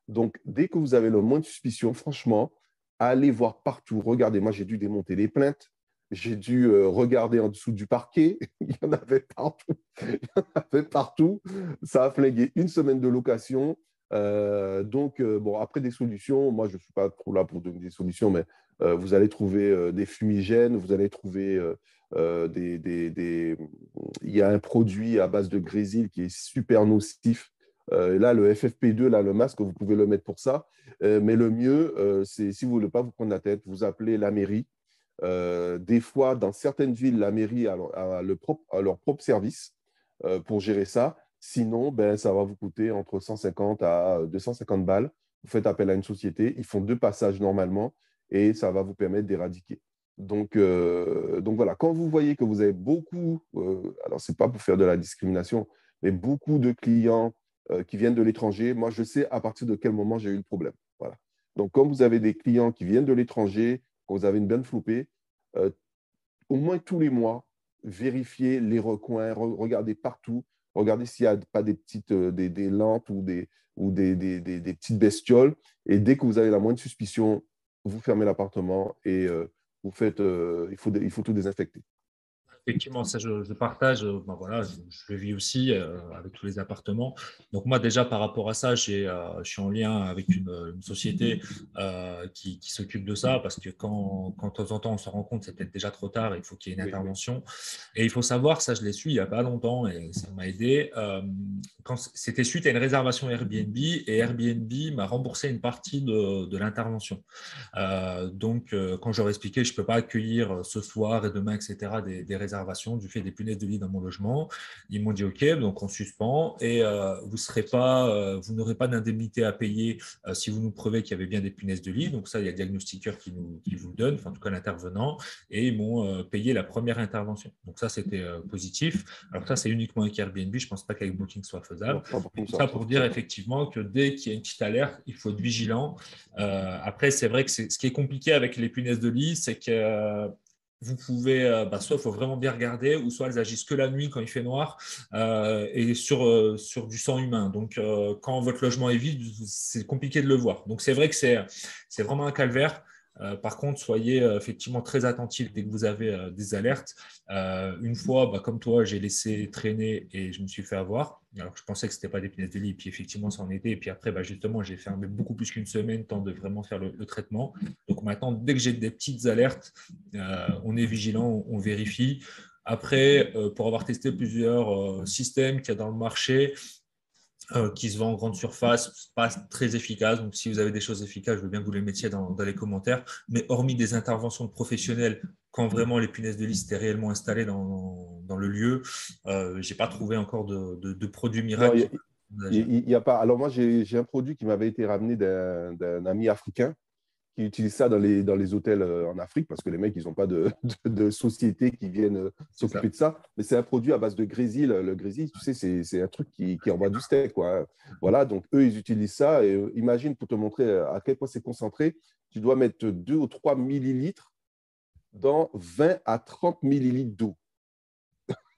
Donc, dès que vous avez le moins de suspicion, franchement, allez voir partout. Regardez, moi, j'ai dû démonter les plaintes. J'ai dû regarder en dessous du parquet. Il y en avait partout. Il y en avait partout. Ça a flingué une semaine de location. Bon, après des solutions, moi, je ne suis pas trop là pour donner des solutions, mais vous allez trouver des fumigènes, vous allez trouver Il y a un produit à base de grésil qui est super nocif. Là, le FFP2, là, le masque, vous pouvez le mettre pour ça. Mais le mieux, c'est si vous ne voulez pas vous prendre la tête, vous appelez la mairie. Des fois, dans certaines villes, la mairie a leur propre service pour gérer ça. Sinon, ben, ça va vous coûter entre 150 à 250 balles. Vous faites appel à une société, ils font 2 passages normalement et ça va vous permettre d'éradiquer. Donc voilà, quand vous voyez que vous avez beaucoup, alors ce n'est pas pour faire de la discrimination, mais beaucoup de clients qui viennent de l'étranger, moi je sais à partir de quel moment j'ai eu le problème. Voilà. Donc quand vous avez des clients qui viennent de l'étranger, quand vous avez une bonne flopée, euh, au moins tous les mois, vérifiez les recoins, regardez partout, regardez s'il n'y a pas des petites des lampes ou des petites bestioles. Et dès que vous avez la moindre suspicion, vous fermez l'appartement et vous faites, il faut tout désinfecter. Effectivement, ça je partage. Ben voilà, je le vis aussi avec tous les appartements. Donc moi déjà par rapport à ça, je suis en lien avec une société qui s'occupe de ça parce que quand de temps en temps on se rend compte, c'est peut-être déjà trop tard, il faut qu'il y ait une Oui, oui. intervention. Et il faut savoir, ça je l'ai su il n'y a pas longtemps et ça m'a aidé. Quand c'était suite à une réservation Airbnb et Airbnb m'a remboursé une partie de l'intervention. Quand je leur ai expliqué, je ne peux pas accueillir ce soir et demain, etc., des réservations du fait des punaises de lit dans mon logement, ils m'ont dit OK, donc on suspend et vous n'aurez pas d'indemnité à payer si vous nous prouvez qu'il y avait bien des punaises de lit. Donc ça, il y a le diagnostiqueur qui vous le donne, enfin, en tout cas l'intervenant, et ils m'ont payé la première intervention. Donc ça, c'était positif. Alors ça, c'est uniquement avec Airbnb, je ne pense pas qu'avec Booking soit faisable. Non, pas pour Mais comme tout ça. ça pour dire effectivement que dès qu'il y a une petite alerte, il faut être vigilant après, c'est vrai que ce qui est compliqué avec les punaises de lit, c'est que vous pouvez, soit il faut vraiment bien regarder, ou soit elles agissent que la nuit quand il fait noir et sur du sang humain. Donc, quand votre logement est vide, c'est compliqué de le voir. Donc, c'est vrai que c'est vraiment un calvaire. Par contre, soyez effectivement très attentifs dès que vous avez des alertes. Une fois, comme toi, j'ai laissé traîner et je me suis fait avoir. Alors que je pensais que ce n'était pas des punaises de lit, et puis effectivement, ça en était. Et puis après, justement, j'ai fait beaucoup plus qu'une semaine, temps de vraiment faire le traitement. Donc maintenant, dès que j'ai des petites alertes, on est vigilant, on vérifie. Après, pour avoir testé plusieurs systèmes qu'il y a dans le marché, qui se vend en grande surface, pas très efficace. Donc, si vous avez des choses efficaces, je veux bien que vous les mettiez dans les commentaires. Mais hormis des interventions de professionnels, quand vraiment les punaises de lit étaient réellement installées dans le lieu, je n'ai pas trouvé encore de produit Non, miracle. il y a pas. Alors moi, j'ai un produit qui m'avait été ramené d'un ami africain qui utilisent ça dans les hôtels en Afrique parce que les mecs, ils n'ont pas de société qui viennent C'est ça. s'occuper de ça. Mais c'est un produit à base de grésil. Le grésil, tu sais, c'est un truc qui envoie du steak, quoi. Voilà, donc eux, ils utilisent ça. Et imagine, pour te montrer à quel point c'est concentré, tu dois mettre 2 ou 3 millilitres dans 20 à 30 millilitres d'eau.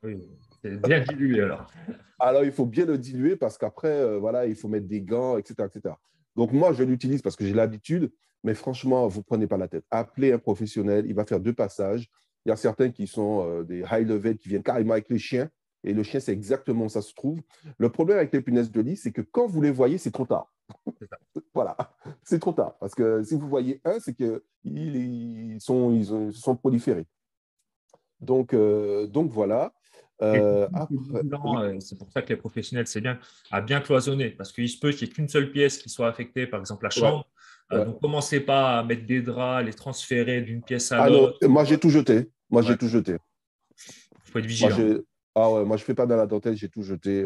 Oui, c'est bien dilué alors. Alors, il faut bien le diluer parce qu'après, voilà, il faut mettre des gants, etc., etc. Donc, moi, je l'utilise parce que j'ai l'habitude, mais franchement, vous ne prenez pas la tête. Appelez un professionnel, il va faire 2 passages. Il y a certains qui sont des high level qui viennent carrément avec les chiens. Et le chien, c'est exactement où ça se trouve. Le problème avec les punaises de lit, c'est que quand vous les voyez, c'est trop tard. Voilà, c'est trop tard. Parce que si vous voyez un, c'est ils sont proliférés. Donc voilà. Et Après, oui. c'est pour ça que les professionnels, c'est bien à bien cloisonner, parce qu'il se peut qu'il n'y ait qu'une seule pièce qui soit affectée, par exemple la Ouais, chambre. ouais. Donc, commencez pas à mettre des draps, les transférer d'une pièce à Ah non, l'autre. moi j'ai tout jeté. Moi Ouais, j'ai tout jeté. il faut être Moi vigilant. j'ai ah ouais, moi je fais pas dans la dentelle, j'ai tout jeté.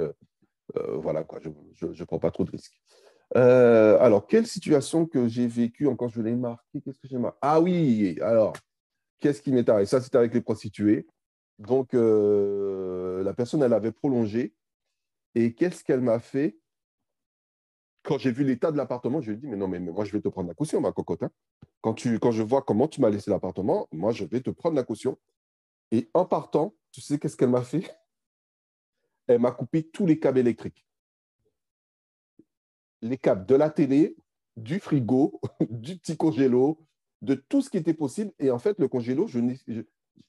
Voilà quoi, je prends pas trop de risques. Alors quelle situation que j'ai vécue encore je l'ai marqué, qu'est-ce que j'ai marqué? Ah oui, alors qu'est-ce qui m'est arrivé? Ça, c'était avec les prostituées. Donc, la personne, elle avait prolongé. Et qu'est-ce qu'elle m'a fait? Quand j'ai vu l'état de l'appartement, je lui ai dit, mais non, mais moi, je vais te prendre la caution, ma cocotte, hein. Quand je vois comment tu m'as laissé l'appartement, moi, je vais te prendre la caution. Et en partant, tu sais qu'est-ce qu'elle m'a fait? Elle m'a coupé tous les câbles électriques. Les câbles de la télé, du frigo, du petit congélo, de tout ce qui était possible. Et en fait, le congélo,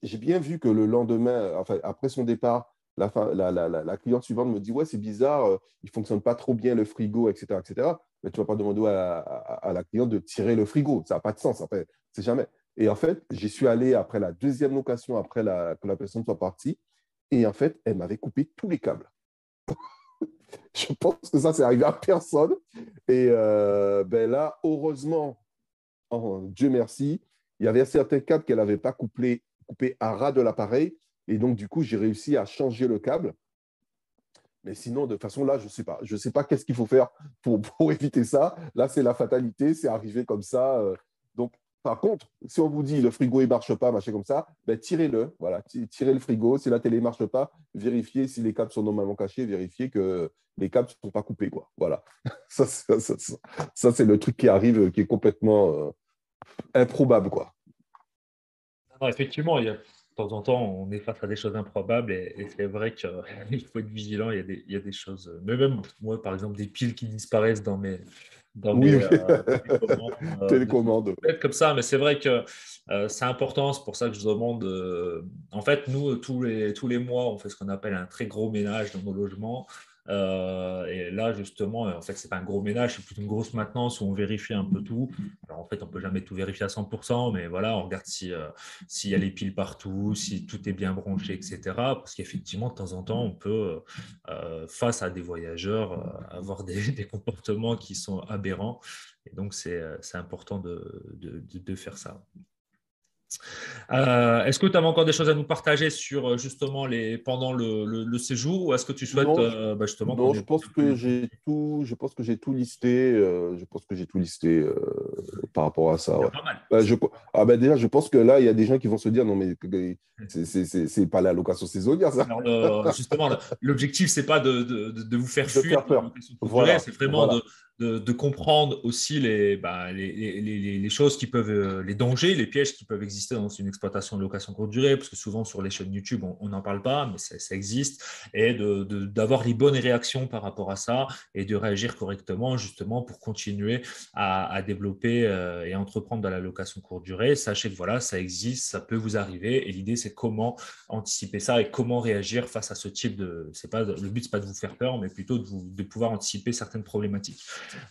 j'ai bien vu que le lendemain, enfin, après son départ, la cliente suivante me dit, ouais, c'est bizarre, il ne fonctionne pas trop bien le frigo, etc., etc. Mais tu ne vas pas demander à la cliente de tirer le frigo. Ça n'a pas de sens. En fait, c'est jamais. Et en fait, j'y suis allé après la deuxième location, après que la personne soit partie. Et en fait, elle m'avait coupé tous les câbles. Je pense que ça, c'est arrivé à personne. Et ben là, heureusement, Dieu merci, il y avait certains câbles qu'elle n'avait pas coupés à ras de l'appareil. Et donc, du coup, j'ai réussi à changer le câble. Mais sinon, de toute façon, là, je ne sais pas. Je ne sais pas qu'est-ce qu'il faut faire pour éviter ça. Là, c'est la fatalité, c'est arrivé comme ça. Donc, par contre, si on vous dit le frigo ne marche pas, machin comme ça, ben, tirez-le. Voilà, tirez le frigo. Si la télé ne marche pas, vérifiez si les câbles sont normalement cachés, vérifiez que les câbles ne sont pas coupés, quoi. Voilà. Ça, c'est le truc qui arrive, qui est complètement improbable, quoi. Non, effectivement, de temps en temps, on est face à des choses improbables et c'est vrai qu'il faut être vigilant. Il y a des choses, mais même moi, par exemple, des piles qui disparaissent Oui, oui. dans mes commandes, des choses Télécommande. bêtes comme ça. Mais c'est vrai que c'est important. C'est pour ça que je demande. En fait, nous, tous les mois, on fait ce qu'on appelle un très gros ménage dans nos logements. Et là, justement, en fait, c'est pas un gros ménage, c'est plutôt une grosse maintenance où on vérifie un peu tout. Alors, en fait, on peut jamais tout vérifier à 100%, mais voilà, on regarde s'il y a les piles partout, si tout est bien branché, etc. Parce qu'effectivement, de temps en temps, on peut, face à des voyageurs, avoir des comportements qui sont aberrants. Et donc, c'est important de faire ça. Est-ce que tu avais encore des choses à nous partager sur justement pendant le séjour ou est-ce que tu souhaites Non, justement qu'on non, ait un peu les... je pense que j'ai tout listé. Je pense que j'ai tout listé par rapport à ça. Il y a Ouais. pas mal. Déjà, je pense que là, il y a des gens qui vont se dire, non, mais c'est pas la location saisonnière, ça. Alors, justement, l'objectif, c'est pas de vous faire De fuir faire dans la peur. location courte durée, Voilà, c'est vraiment voilà. de comprendre aussi les choses qui peuvent, les dangers, les pièges qui peuvent exister dans une exploitation de location courte durée, parce que souvent sur les chaînes YouTube, on n'en parle pas, mais ça existe, et d'avoir les bonnes réactions par rapport à ça et de réagir correctement, justement, pour continuer à développer et à entreprendre dans la location courte durée. Sachez que voilà, ça existe, ça peut vous arriver, et l'idée, c'est comment anticiper ça et comment réagir face à ce type de. C'est pas, le but, c'est pas de vous faire peur, mais plutôt de pouvoir anticiper certaines problématiques.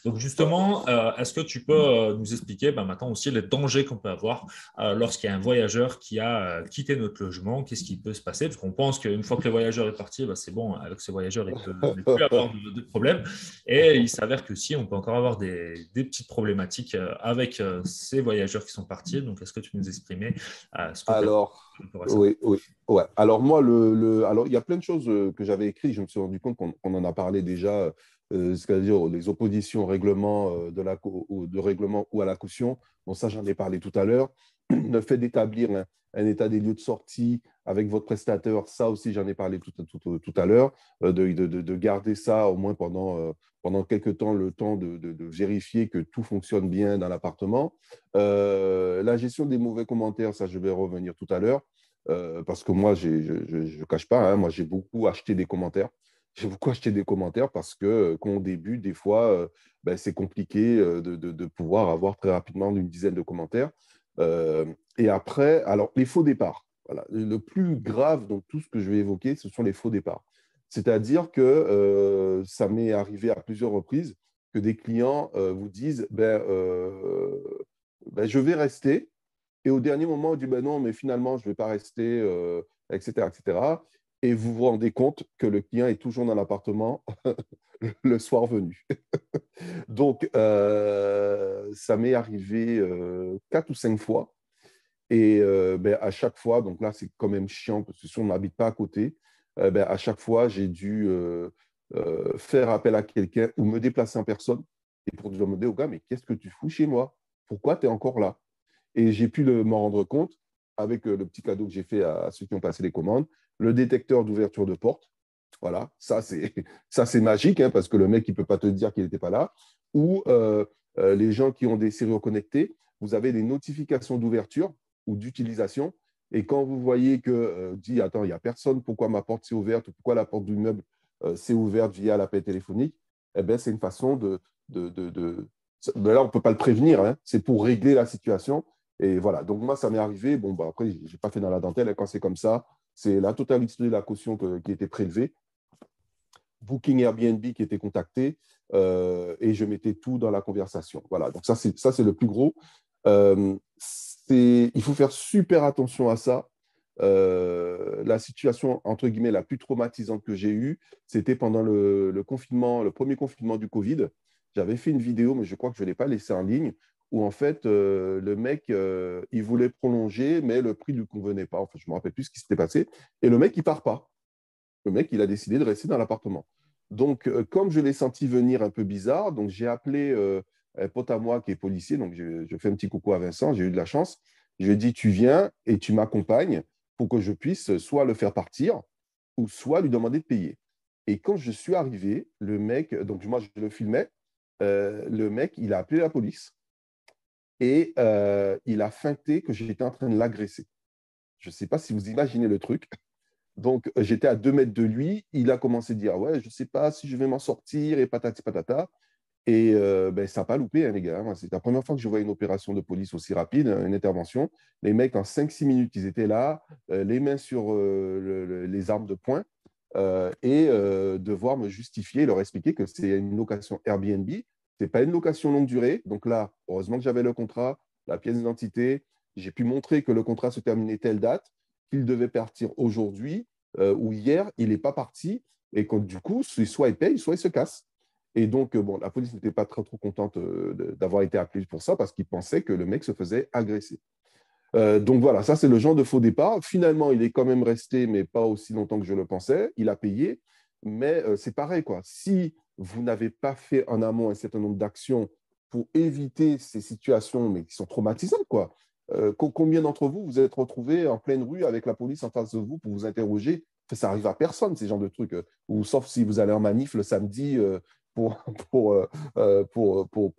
Donc, justement, est-ce que tu peux nous expliquer maintenant aussi les dangers qu'on peut avoir lorsqu'il y a un voyageur qui a quitté notre logement? Qu'est-ce qui peut se passer? Parce qu'on pense qu'une fois que le voyageur est parti, c'est bon, avec ce voyageur, il peut ne plus avoir de problème. Et il s'avère que si, on peut encore avoir des petites problématiques avec ces voyageurs qui sont partis. Donc, est-ce que tu nous exprimais ce que tu as Alors, par rapport à ça? oui, oui. Ouais. Alors, moi, alors, il y a plein de choses que j'avais écrites. Je me suis rendu compte qu'on en a parlé déjà, c'est-à-dire les oppositions au règlement, de règlement ou à la caution. Bon, ça, j'en ai parlé tout à l'heure. Le fait d'établir un état des lieux de sortie avec votre prestataire, ça aussi, j'en ai parlé tout à l'heure, de garder ça au moins pendant quelques temps, le temps de vérifier que tout fonctionne bien dans l'appartement. La gestion des mauvais commentaires, ça, je vais revenir tout à l'heure, parce que moi, je ne cache pas, hein, moi, j'ai beaucoup acheté des commentaires. J'ai beaucoup acheté des commentaires parce que quand on débute, des fois, c'est compliqué de pouvoir avoir très rapidement une dizaine de commentaires. Et après, alors, les faux départs. Voilà. Le plus grave dans tout ce que je vais évoquer, ce sont les faux départs. C'est-à-dire que ça m'est arrivé à plusieurs reprises que des clients vous disent je vais rester. Et au dernier moment, on dit ben non, mais finalement, je ne vais pas rester, etc., etc. Et vous vous rendez compte que le client est toujours dans l'appartement le soir venu. Donc, ça m'est arrivé 4 ou 5 fois. Et à chaque fois, donc là, c'est quand même chiant parce que si on n'habite pas à côté, à chaque fois, j'ai dû faire appel à quelqu'un ou me déplacer en personne et pour demander au gars, mais qu'est-ce que tu fous chez moi? Pourquoi tu es encore là? Et j'ai pu m'en rendre compte avec le petit cadeau que j'ai fait à ceux qui ont passé les commandes, le détecteur d'ouverture de porte. Voilà, ça c'est magique hein, parce que le mec, il ne peut pas te dire qu'il n'était pas là. Ou les gens qui ont des serrures connectées, vous avez des notifications d'ouverture ou d'utilisation. Et quand vous voyez que, dit, attends, il n'y a personne, pourquoi ma porte s'est ouverte ou pourquoi la porte du meuble s'est ouverte via l'appel téléphonique, eh ben, c'est une façon de là, on ne peut pas le prévenir, hein, c'est pour régler la situation. Et voilà, donc moi, ça m'est arrivé. Bon, bah, après, je n'ai pas fait dans la dentelle. Hein, quand c'est comme ça, c'est la totalité de la caution qui était prélevée. Booking Airbnb qui était contacté et je mettais tout dans la conversation. Voilà, donc ça, c'est le plus gros. Il faut faire super attention à ça. La situation, entre guillemets, la plus traumatisante que j'ai eue, c'était pendant le confinement, le premier confinement du Covid. J'avais fait une vidéo, mais je crois que je ne l'ai pas laissée en ligne, où en fait, le mec, il voulait prolonger, mais le prix ne lui convenait pas. Enfin, je ne me rappelle plus ce qui s'était passé. Et le mec, il ne part pas. Le mec, il a décidé de rester dans l'appartement. Donc, comme je l'ai senti venir un peu bizarre, donc j'ai appelé un pote à moi qui est policier. Donc, je fais un petit coucou à Vincent. J'ai eu de la chance. Je lui ai dit, tu viens et tu m'accompagnes pour que je puisse soit le faire partir ou soit lui demander de payer. Et quand je suis arrivé, le mec, donc moi, je le filmais, le mec, il a appelé la police et il a feinté que j'étais en train de l'agresser. Je ne sais pas si vous imaginez le truc. Donc, j'étais à 2 mètres de lui. Il a commencé à dire, ouais, je ne sais pas si je vais m'en sortir et patati patata. Et ben, ça n'a pas loupé, hein, les gars. C'est la première fois que je vois une opération de police aussi rapide, une intervention. Les mecs, en 5-6 minutes, ils étaient là, les mains sur les armes de poing et devoir me justifier, leur expliquer que c'est une location Airbnb. Ce n'est pas une location longue durée. Donc là, heureusement que j'avais le contrat, la pièce d'identité. J'ai pu montrer que le contrat se terminait telle date, qu'il devait partir aujourd'hui ou hier. Il n'est pas parti. Et que, du coup, soit il paye, soit il se casse. Et donc, bon, la police n'était pas trop contente d'avoir été appelée pour ça parce qu'ils pensaient que le mec se faisait agresser. Donc voilà, ça c'est le genre de faux départ. Finalement, il est quand même resté, mais pas aussi longtemps que je le pensais. Il a payé, mais c'est pareil, quoi. Si vous n'avez pas fait en amont un certain nombre d'actions pour éviter ces situations, mais qui sont traumatisantes, quoi. Combien d'entre vous vous êtes retrouvés en pleine rue avec la police en face de vous pour vous interroger? Enfin, ça arrive à personne, ces genres de trucs. Ou sauf si vous allez en manif le samedi pour, pour, pour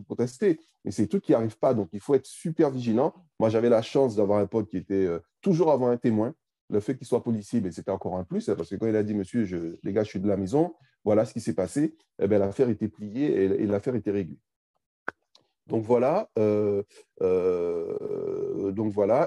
protester. Mais c'est des trucs qui n'arrivent pas. Donc, il faut être super vigilant. Moi, j'avais la chance d'avoir un pote qui était toujours avant un témoin. Le fait qu'il soit policier, ben, c'était encore un plus, hein, parce que quand il a dit, monsieur, les gars, je suis de la maison, voilà ce qui s'est passé, eh ben, l'affaire était pliée et l'affaire était réglée. Donc voilà,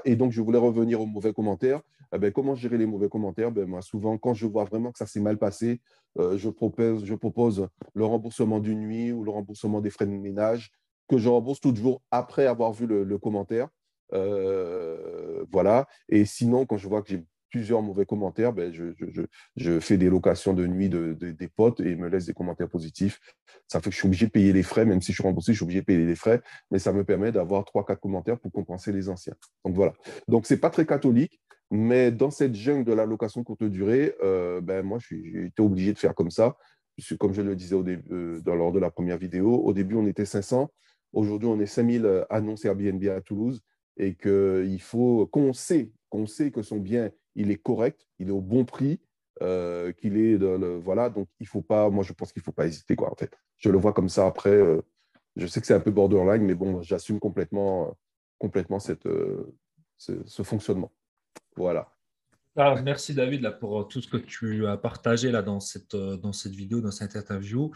et donc je voulais revenir aux mauvais commentaires. Eh ben, comment gérer les mauvais commentaires? Ben, moi, souvent, quand je vois vraiment que ça s'est mal passé, je propose le remboursement d'une nuit ou le remboursement des frais de ménage que je rembourse toujours après avoir vu le commentaire. Voilà. Et sinon, quand je vois que j'ai plusieurs mauvais commentaires, ben, je fais des locations de nuit des potes et ils me laissent des commentaires positifs. Ça fait que je suis obligé de payer les frais, même si je suis remboursé, je suis obligé de payer les frais, mais ça me permet d'avoir 3-4 commentaires pour compenser les anciens. Donc voilà. Donc c'est pas très catholique, mais dans cette jungle de la location courte durée, ben, moi j'ai été obligé de faire comme ça. Comme je le disais lors de la première vidéo, au début on était 500, aujourd'hui on est 5000 annonces Airbnb à Toulouse et qu'il faut qu'on sait que son bien il est correct, il est au bon prix, qu'il est voilà, donc il faut pas, moi je pense qu'il faut pas hésiter quoi en fait. Je le vois comme ça après. Je sais que c'est un peu borderline, mais bon, j'assume complètement ce fonctionnement. Voilà. Ah, merci David là, pour tout ce que tu as partagé là, dans cette vidéo, dans cette interview.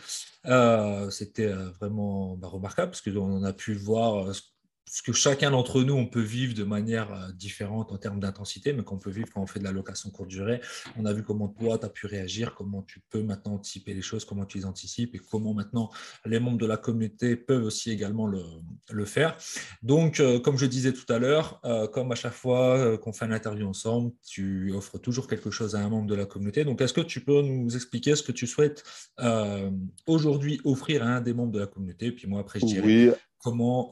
C'était vraiment remarquable parce qu'on a pu voir ce que chacun d'entre nous, on peut vivre de manière différente en termes d'intensité, mais qu'on peut vivre quand on fait de la location courte durée. On a vu comment toi, tu as pu réagir, comment tu peux maintenant anticiper les choses, comment tu les anticipes et comment maintenant les membres de la communauté peuvent aussi également le faire. Donc, comme je disais tout à l'heure, comme à chaque fois qu'on fait une interview ensemble, tu offres toujours quelque chose à un membre de la communauté. Donc, est-ce que tu peux nous expliquer ce que tu souhaites aujourd'hui offrir à un des membres de la communauté? Puis moi, après, je dirais Oui, comment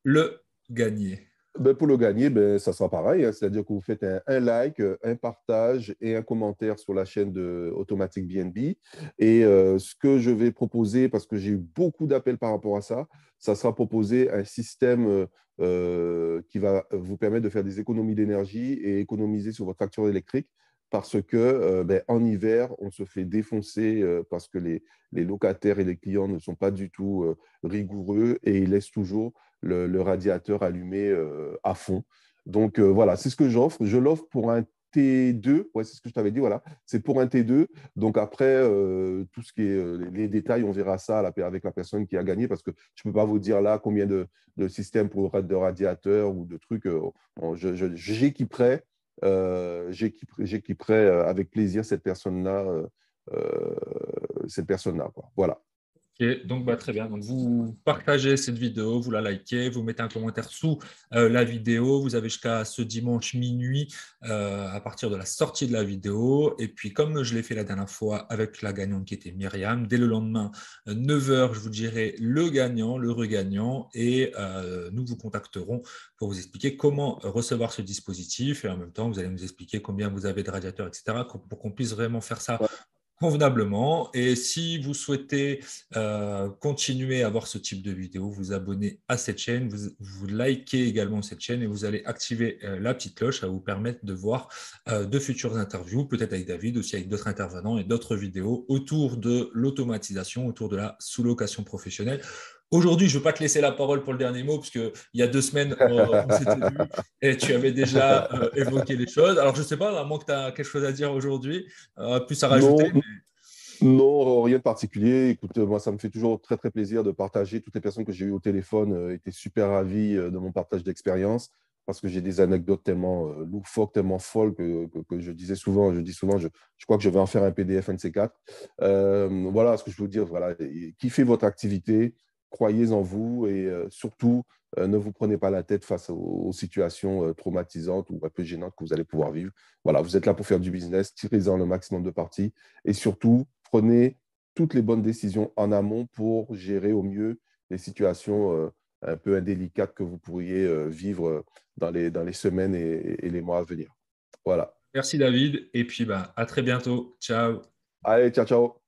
le gagner. Ben, pour le gagner, ben, ça sera pareil, hein. C'est-à-dire que vous faites un like, un partage et un commentaire sur la chaîne de Automatic BNB. Et ce que je vais proposer, parce que j'ai eu beaucoup d'appels par rapport à ça, ça sera proposer un système qui va vous permettre de faire des économies d'énergie et économiser sur votre facture électrique. Parce que ben, en hiver, on se fait défoncer parce que les locataires et les clients ne sont pas du tout rigoureux et ils laissent toujours le radiateur allumé à fond. Donc voilà, c'est ce que j'offre. Je l'offre pour un T2, ouais, c'est ce que je t'avais dit, voilà, c'est pour un T2. Donc après, tout ce qui est les détails, on verra ça avec la personne qui a gagné, parce que je ne peux pas vous dire là combien de systèmes de radiateurs ou de trucs. J'équiperai j'équiperai avec plaisir euh, cette personne-là, quoi. Voilà. Ok, donc bah, très bien. Donc, vous partagez cette vidéo, vous la likez, vous mettez un commentaire sous la vidéo. Vous avez jusqu'à ce dimanche minuit à partir de la sortie de la vidéo. Et puis, comme je l'ai fait la dernière fois avec la gagnante qui était Myriam, dès le lendemain, 9 heures, je vous dirai le gagnant, le regagnant. Et nous vous contacterons pour vous expliquer comment recevoir ce dispositif. Et en même temps, vous allez nous expliquer combien vous avez de radiateurs, etc., pour qu'on puisse vraiment faire ça Ouais. convenablement. Et si vous souhaitez continuer à voir ce type de vidéo, vous abonnez à cette chaîne, vous likez également cette chaîne et vous allez activer la petite cloche à vous permettre de voir de futures interviews, peut-être avec David, aussi avec d'autres intervenants et d'autres vidéos autour de l'automatisation, autour de la sous-location professionnelle. Aujourd'hui, je ne veux pas te laisser la parole pour le dernier mot, parce qu'il y a 2 semaines, on s'était vu et tu avais déjà évoqué les choses. Alors, je ne sais pas, à moins que tu as quelque chose à dire aujourd'hui, plus à rajouter. Non, non, rien de particulier. Écoute, moi, ça me fait toujours très, très plaisir de partager. Toutes les personnes que j'ai eues au téléphone étaient super ravies de mon partage d'expérience, parce que j'ai des anecdotes tellement loufoques, tellement folles que je dis souvent, je crois que je vais en faire un PDF, un de ces quatre. Voilà ce que je veux dire. Voilà, et kiffez votre activité, croyez en vous et surtout, ne vous prenez pas la tête face aux situations traumatisantes ou un peu gênantes que vous allez pouvoir vivre. Voilà, vous êtes là pour faire du business, tirez-en le maximum de parties et surtout, prenez toutes les bonnes décisions en amont pour gérer au mieux les situations un peu indélicates que vous pourriez vivre dans les semaines et les mois à venir. Voilà. Merci David, et puis bah, à très bientôt. Ciao. Allez, ciao, ciao.